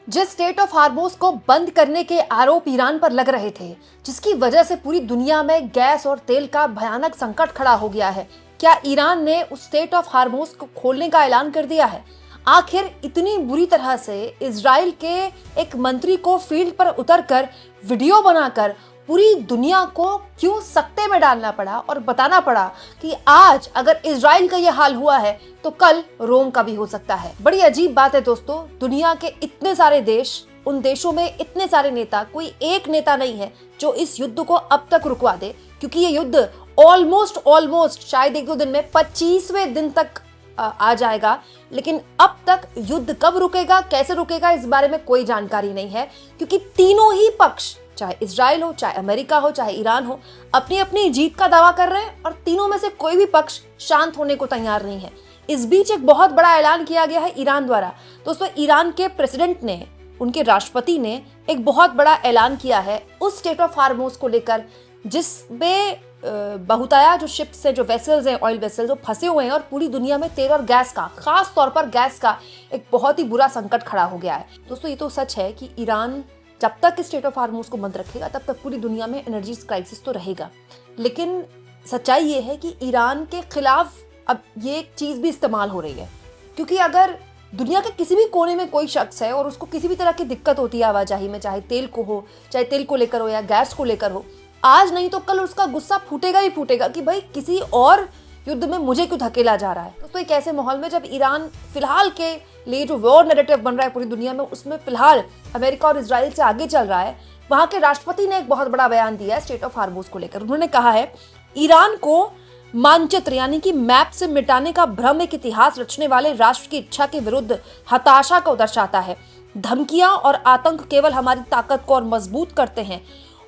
जिस state of हार्मोज को बंद करने के आरोप ईरान पर लग रहे थे, जिसकी वजह से पूरी दुनिया में गैस और तेल का भयानक संकट खड़ा हो गया है, क्या ईरान ने उस स्टेट ऑफ हार्मोज को खोलने का ऐलान कर दिया है? आखिर इतनी बुरी तरह से इजराइल के एक मंत्री को फील्ड पर उतरकर वीडियो बनाकर पूरी दुनिया को क्यों सकते में डालना पड़ा और बताना पड़ा कि आज अगर इजराइल का यह हाल हुआ है तो कल रोम का भी हो सकता है। बड़ी अजीब बात है दोस्तों, दुनिया के इतने सारे देश, उन देशों में इतने सारे नेता, कोई एक नेता नहीं है जो इस युद्ध को अब तक रुकवा दे, क्योंकि ये युद्ध ऑलमोस्ट शायद एक दो दिन में 25वें दिन तक आ जाएगा। लेकिन अब तक युद्ध कब रुकेगा, कैसे रुकेगा, इस बारे में कोई जानकारी नहीं है, क्योंकि तीनों ही पक्ष, चाहे इजराइल हो, चाहे अमेरिका हो, चाहे ईरान हो, अपनी अपनी जीत का दावा कर रहे हैं और तीनों में से कोई भी पक्ष शांत होने को तैयार नहीं है। इस बीच एक बहुत बड़ा ऐलान किया गया है ईरान द्वारा। दोस्तों, ईरान के प्रेसिडेंट ने, उनके राष्ट्रपति ने एक बहुत बड़ा ऐलान किया है उस स्टेट ऑफ हार्मोज को लेकर, जिसमें बहुताया जो शिप्स है, जो वेसल्स हैं, ऑयल वेसल्स, जो फंसे हुए हैं और पूरी दुनिया में तेल और गैस का, खास तौर पर गैस का एक बहुत ही बुरा संकट खड़ा हो गया है। दोस्तों, ये तो सच है कि ईरान जब तक इस स्टेट ऑफ हार्मोज को बंद रखेगा तब तक पूरी दुनिया में एनर्जी क्राइसिस तो रहेगा। लेकिन सच्चाई ये है कि ईरान के खिलाफ अब ये एक चीज़ भी इस्तेमाल हो रही है, क्योंकि अगर दुनिया के किसी भी कोने में कोई शख्स है और उसको किसी भी तरह की दिक्कत होती है आवाजाही में, चाहे तेल को हो, चाहे तेल को लेकर हो या गैस को लेकर हो, आज नहीं तो कल उसका गुस्सा फूटेगा ही फूटेगा कि भाई किसी और युद्ध में मुझे क्यों धकेला जा रहा है। दोस्तों, एक ऐसे माहौल में जब ईरान फिलहाल के लिए जो वॉर नैरेटिव बन रहा है पूरी दुनिया में, उसमें फिलहाल अमेरिका और इजराइल से आगे चल रहा है, वहां के राष्ट्रपति ने एक बहुत बड़ा बयान दिया है स्टेट ऑफ हार्मोज को लेकर। उन्होंने कहा है, ईरान को मानचित्र यानी कि मैप से मिटाने का भ्रम एक इतिहास रचने वाले राष्ट्र की इच्छा के विरुद्ध हताशा को दर्शाता है। धमकियां और आतंक केवल हमारी ताकत को और मजबूत करते हैं।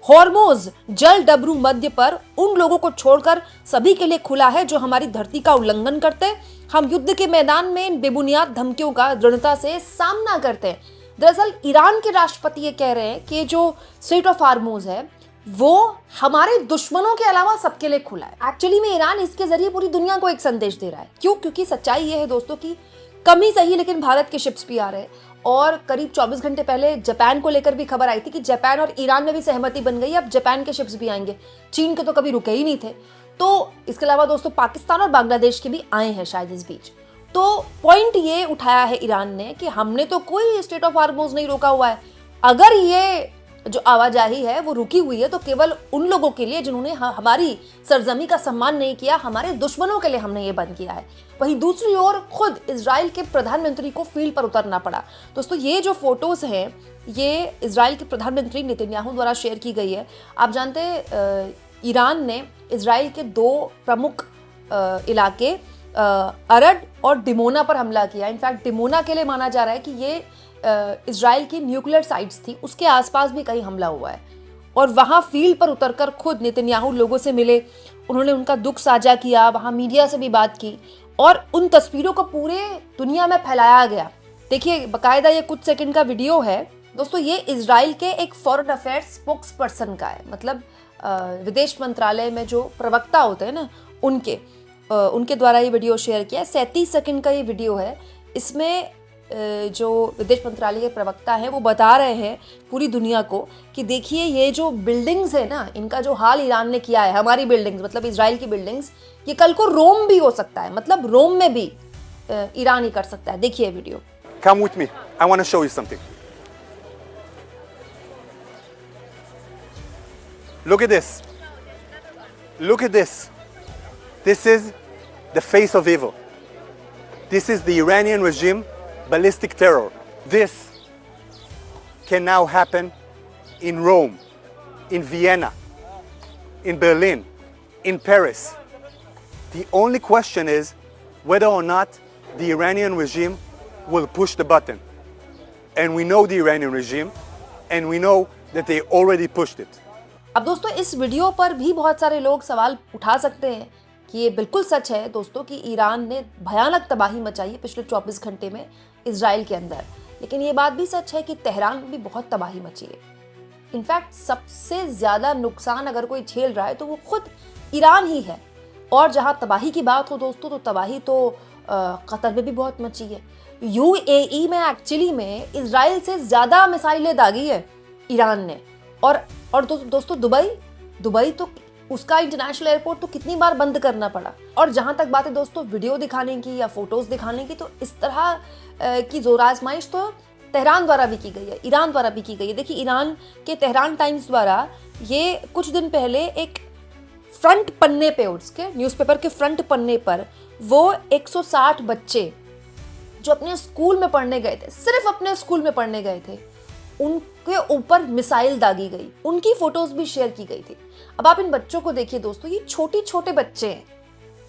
हॉर्मोज जल डबरू मध्य पर उन लोगों को छोड़कर सभी के लिए खुला है जो हमारी धरती का उल्लंघन करते हैं। हम युद्ध के मैदान में इन बेबुनियाद धमकियों का दृढ़ता से सामना करते हैं। दरअसल ईरान के राष्ट्रपति ये कह रहे हैं कि जो स्ट्रेट ऑफ हार्मोज है वो हमारे दुश्मनों के अलावा सबके लिए खुला है। एक्चुअली में ईरान इसके जरिए पूरी दुनिया को एक संदेश दे रहा है। क्यों? क्योंकि सच्चाई ये है दोस्तों कि कम ही सही लेकिन भारत के शिप्स भी आ रहे हैं, और करीब 24 घंटे पहले जापान को लेकर भी खबर आई थी कि जापान और ईरान में भी सहमति बन गई, अब जापान के शिप्स भी आएंगे। चीन के तो कभी रुके ही नहीं थे। तो इसके अलावा दोस्तों पाकिस्तान और बांग्लादेश के भी आए हैं शायद इस बीच। तो पॉइंट ये उठाया है ईरान ने कि हमने तो कोई स्टेट ऑफ हार्मोज नहीं रोका हुआ है। अगर ये जो आवाजाही है वो रुकी हुई है तो केवल उन लोगों के लिए जिन्होंने हमारी सरजमी का सम्मान नहीं किया, हमारे दुश्मनों के लिए हमने ये बंद किया है। वहीं दूसरी ओर खुद इजराइल के प्रधानमंत्री को फील्ड पर उतरना पड़ा। दोस्तों, ये जो फोटोज हैं ये इजराइल के प्रधानमंत्री नेतन्याहू द्वारा शेयर की गई है। आप जानते हैं ईरान ने इजराइल के दो प्रमुख इलाके अरड और डिमोना पर हमला किया। इनफैक्ट डिमोना के लिए माना जा रहा है कि ये इजराइल की न्यूक्लियर साइट्स थी, उसके आसपास भी कहीं हमला हुआ है। और वहाँ फील्ड पर उतरकर खुद नेतन्याहू लोगों से मिले, उन्होंने उनका दुख साझा किया, वहाँ मीडिया से भी बात की और उन तस्वीरों को पूरे दुनिया में फैलाया गया। देखिए, बाकायदा ये कुछ सेकंड का वीडियो है। दोस्तों, ये इजराइल के एक फॉरेन अफेयर्स स्पोक्स पर्सन का है, मतलब विदेश मंत्रालय में जो प्रवक्ता होते हैं ना, उनके द्वारा ये वीडियो शेयर किया। 37 सेकंड का ये वीडियो है। इसमें जो विदेश मंत्रालय के प्रवक्ता हैं वो बता रहे हैं पूरी दुनिया को कि देखिए ये जो बिल्डिंग्स है ना, इनका जो हाल ईरान ने किया है, हमारी बिल्डिंग्स मतलब इजराइल की बिल्डिंग्स, ये कल को रोम भी हो सकता है, मतलब रोम में भी ईरान ही कर सकता है। देखिए video. Come with me. I want to show you something. Look at this. Look at this. This is the face of evil. This is the Iranian regime ballistic terror. This can now happen in Rome, in Vienna, in Berlin, in Paris. The only question is whether or not the Iranian regime will push the button. And we know the Iranian regime, and we know that they already pushed it. अब दोस्तों, इस video पर भी बहुत सारे लोग सवाल उठा सकते हैं कि ये बिल्कुल सच है दोस्तों कि ईरान ने भयानक तबाही मचाई है पिछले 24 घंटे में इजराइल के अंदर। लेकिन ये बात भी सच है कि तेहरान में भी बहुत तबाही मची है। इनफैक्ट सबसे ज़्यादा नुकसान अगर कोई झेल रहा है तो वो खुद ईरान ही है। और जहाँ तबाही की बात हो दोस्तों, तो तबाही तो कतर में भी बहुत मची है। यूएई में एक्चुअली में इजराइल से ज्यादा मिसाइलें दागी है ईरान ने। और दोस्तों दुबई तो उसका इंटरनेशनल एयरपोर्ट तो कितनी बार बंद करना पड़ा। और जहां तक बात है दोस्तों वीडियो दिखाने की या फोटोज दिखाने की, तो इस तरह की जोर आजमाइश तो तेहरान द्वारा भी की गई है, ईरान द्वारा भी की गई है। देखिए ईरान के तेहरान टाइम्स द्वारा ये कुछ दिन पहले एक फ्रंट पन्ने पे, उसके न्यूज़पेपर के फ्रंट पन्ने पर वो 160 बच्चे जो अपने स्कूल में पढ़ने गए थे, सिर्फ अपने स्कूल में पढ़ने गए थे, उनके ऊपर मिसाइल दागी गई, उनकी फोटोज भी शेयर की गई थी। अब आप इन बच्चों को देखिए दोस्तों, ये छोटे बच्चे हैं।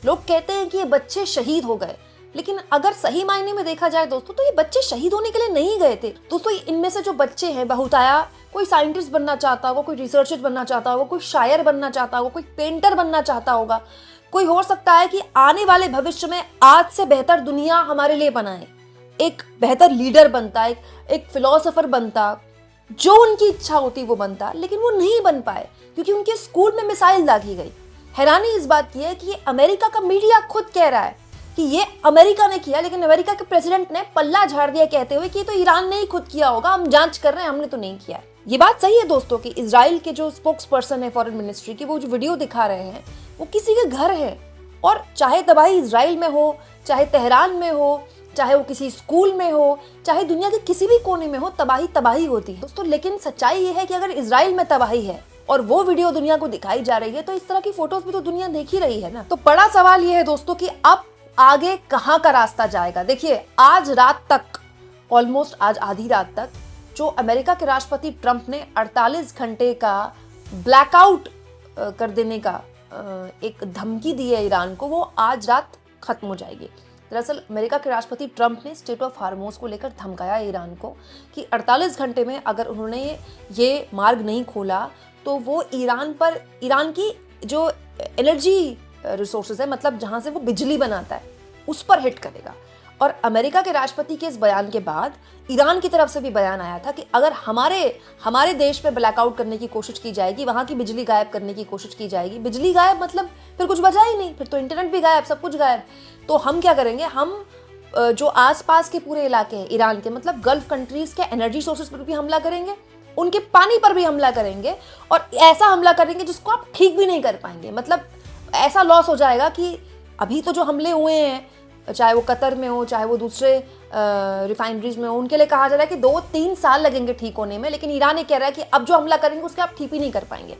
लोग कहते हैं कि ये बच्चे शहीद हो गए, लेकिन अगर सही मायने में देखा जाए दोस्तों तो ये बच्चे शहीद होने के लिए नहीं गए थे। दोस्तों इनमें से जो बच्चे हैं, बहुताया कोई साइंटिस्ट बनना चाहता होगा, कोई रिसर्चर बनना चाहता होगा, कोई शायर बनना चाहता होगा, कोई पेंटर बनना चाहता होगा, कोई हो सकता है कि आने वाले भविष्य में आज से बेहतर दुनिया हमारे लिए बनाए, एक बेहतर लीडर बनता, एक फिलोसोफर बनता, जो उनकी इच्छा होती वो बनता, लेकिन वो नहीं बन पाए क्योंकि उनके स्कूल में मिसाइल दागी गई। हैरानी इस बात की है कि ये अमेरिका का मीडिया खुद कह रहा है कि ये अमेरिका ने किया, लेकिन अमेरिका के प्रेसिडेंट ने पल्ला झाड़ दिया कहते हुए कि ये तो ईरान ने ही खुद किया होगा, हम जांच कर रहे हैं, हमने तो नहीं किया है। ये बात सही है दोस्तों कि इजराइल के जो स्पोक्स पर्सन है फॉरेन मिनिस्ट्री की, वो जो वीडियो दिखा रहे हैं वो किसी के घर है, और चाहे तबाही इजराइल में हो, चाहे तेहरान में हो, चाहे वो किसी स्कूल में हो, चाहे दुनिया के किसी भी कोने में हो, तबाही होती है दोस्तों। लेकिन सच्चाई ये है कि अगर इजराइल में तबाही है और वो वीडियो दुनिया को दिखाई जा रही है, तो इस तरह की फोटोज भी तो दुनिया देख ही रही है ना। तो बड़ा सवाल ये है दोस्तों कि अब आगे कहां का रास्ता जाएगा। देखिए आज रात तक, ऑलमोस्ट आज आधी रात तक, जो अमेरिका के राष्ट्रपति ट्रंप ने 48 घंटे का ब्लैकआउट कर देने का एक धमकी दी है ईरान को, वो आज रात खत्म हो जाएगी। दरअसल अमेरिका के राष्ट्रपति ट्रंप ने स्टेट ऑफ हार्मोस को लेकर धमकाया ईरान को कि 48 घंटे में अगर उन्होंने ये मार्ग नहीं खोला तो वो ईरान की जो एनर्जी रिसोर्सेज है, मतलब जहां से वो बिजली बनाता है, उस पर हिट करेगा। और अमेरिका के राष्ट्रपति के इस बयान के बाद ईरान की तरफ से भी बयान आया था कि अगर हमारे देश पे ब्लैकआउट करने की कोशिश की जाएगी, वहां की बिजली गायब करने की कोशिश की जाएगी, बिजली गायब मतलब फिर कुछ बचा ही नहीं, फिर तो इंटरनेट भी गायब, सब कुछ गायब, तो हम क्या करेंगे, हम जो आसपास के पूरे इलाके हैं ईरान के, मतलब गल्फ कंट्रीज के एनर्जी सोर्सेज पर भी हमला करेंगे, उनके पानी पर भी हमला करेंगे, और ऐसा हमला करेंगे जिसको आप ठीक भी नहीं कर पाएंगे। मतलब ऐसा लॉस हो जाएगा कि अभी तो जो हमले हुए हैं, चाहे वो कतर में हो, चाहे वो दूसरे रिफाइनरीज में हो, उनके लिए कहा जा रहा है कि 2-3 साल लगेंगे ठीक होने में, लेकिन ईरान ये कह रहा है कि अब जो हमला करेंगे उसके आप ठीक ही नहीं कर पाएंगे।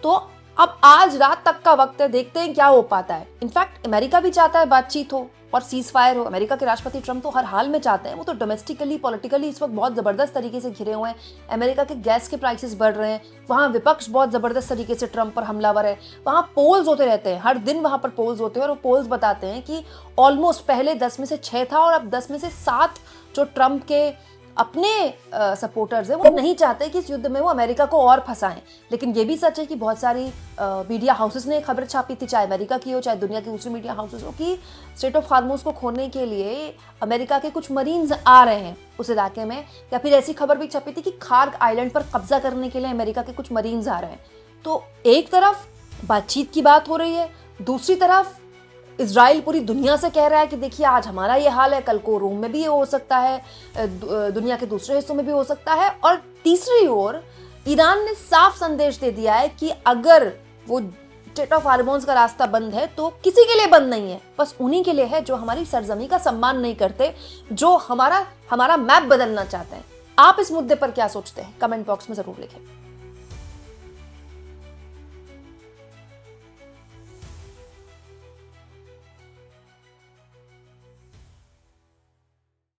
तो अब आज रात तक का वक्त है, देखते हैं क्या हो पाता है। इनफैक्ट अमेरिका भी चाहता है बातचीत हो और सीज फायर हो। अमेरिका के राष्ट्रपति ट्रंप तो हर हाल में चाहते हैं, वो तो डोमेस्टिकली पॉलिटिकली इस वक्त बहुत जबरदस्त तरीके से घिरे हुए हैं। अमेरिका के गैस के प्राइसेस बढ़ रहे हैं, वहाँ विपक्ष बहुत जबरदस्त तरीके से ट्रंप पर हमलावर है, वहाँ पोल्स होते रहते हैं, हर दिन वहाँ पर पोल्स होते हैं, और वो पोल्स बताते हैं कि ऑलमोस्ट पहले 10 में से 6 था और अब 10 में से 7 जो ट्रंप के अपने सपोर्टर्स हैं वो नहीं चाहते कि इस युद्ध में वो अमेरिका को और फंसाएं। लेकिन ये भी सच है कि बहुत सारी मीडिया हाउसेस ने खबर छापी थी, चाहे अमेरिका की हो चाहे दुनिया की दूसरी मीडिया हाउसेस हो, कि स्ट्रेट ऑफ हार्मोस को खोलने के लिए अमेरिका के कुछ मरीन्स आ रहे हैं उस इलाके में, या फिर ऐसी खबर भी छपी थी कि खार्ग आइलैंड पर कब्जा करने के लिए अमेरिका के कुछ मरीन्स आ रहे हैं। तो एक तरफ बातचीत की बात हो रही है, दूसरी तरफ इजराइल पूरी दुनिया से कह रहा है कि देखिए आज हमारा ये हाल है, कल को रोम में भी ये हो सकता है, दुनिया के दूसरे हिस्सों में भी हो सकता है। और तीसरी ओर ईरान ने साफ संदेश दे दिया है कि अगर वो स्ट्रेट ऑफ हार्मोस का रास्ता बंद है तो किसी के लिए बंद नहीं है, बस उन्हीं के लिए है जो हमारी सरजमी का सम्मान नहीं करते, जो हमारा मैप बदलना चाहते हैं। आप इस मुद्दे पर क्या सोचते हैं? कमेंट बॉक्स में जरूर लिखें।